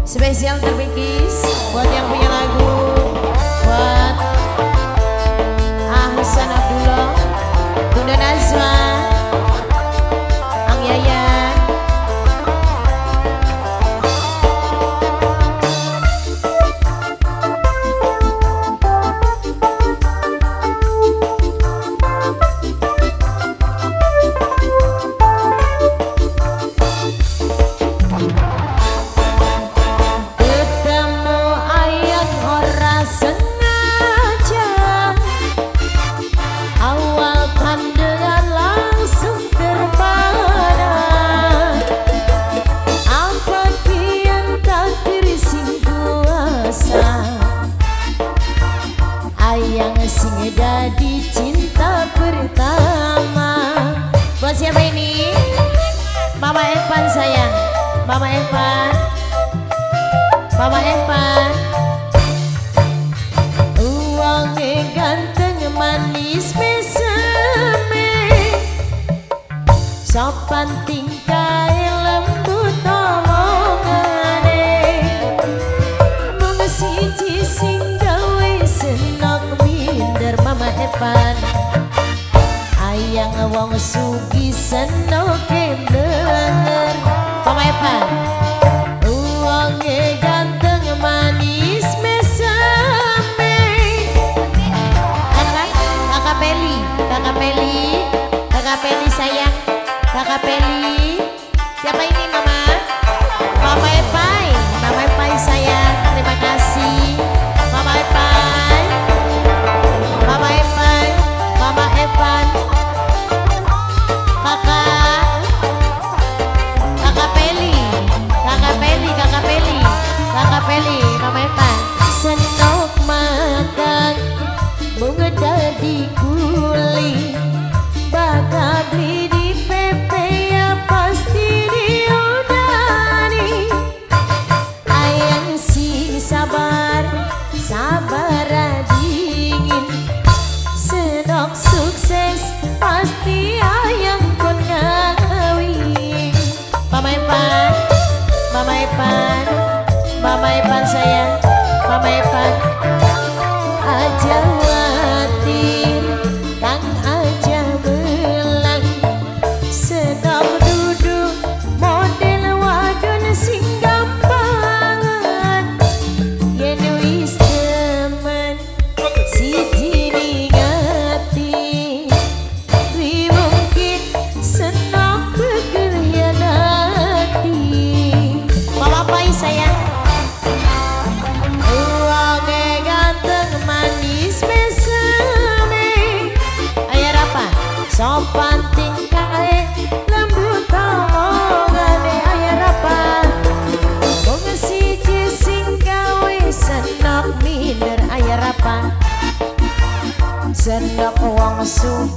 Spesial terbikis buat yang punya lagu, buat Ahsan Abdullah, Bunda Nazwa, Ang Yayan. Jadi cinta pertama. Buat siapa ini? Mama Evan sayang, Mama Evan, Mama Evan. Uangnya ganteng manis meseme, sopan tingkah lembut omongane, mengesiji sing gawe senok minder. Mama Evan ayang wong sugi senok bener. Mama Evan uangnya ganteng manis mesame. Kakak Peli, Kakak Peli, Kakak Peli sayang, Kakak Peli. Siapa ini Mama? Mama Evan, Mama Evan sayang, terima kasih Mama Evan, Mama Evan, Mama Evan. Kakak Peli, Kakak Peli, Kakak Peli, Kakak Peli, Mama Evan. Senok makan bunga dadi kuli, bakal beli di PP ya pasti diudani. Ayang sing sabar, sabar dingin, senok sukses pasti ayang kon ngawin. Mama Evan, Mama Evan, Mama Evan sayang, Mama Evan. Aja watir, kang aja belang, sedang duduk model wadon sing gampangan. Yen wis temen siji ningati, wi mungkin senok berkhianati. Mama Pai sayang, uangnya ganteng manis mesame, ayah apa sopan tingkah lembut omongane, ayah apa wong siji sing gawe senok minder, ayah apa senok wong sugi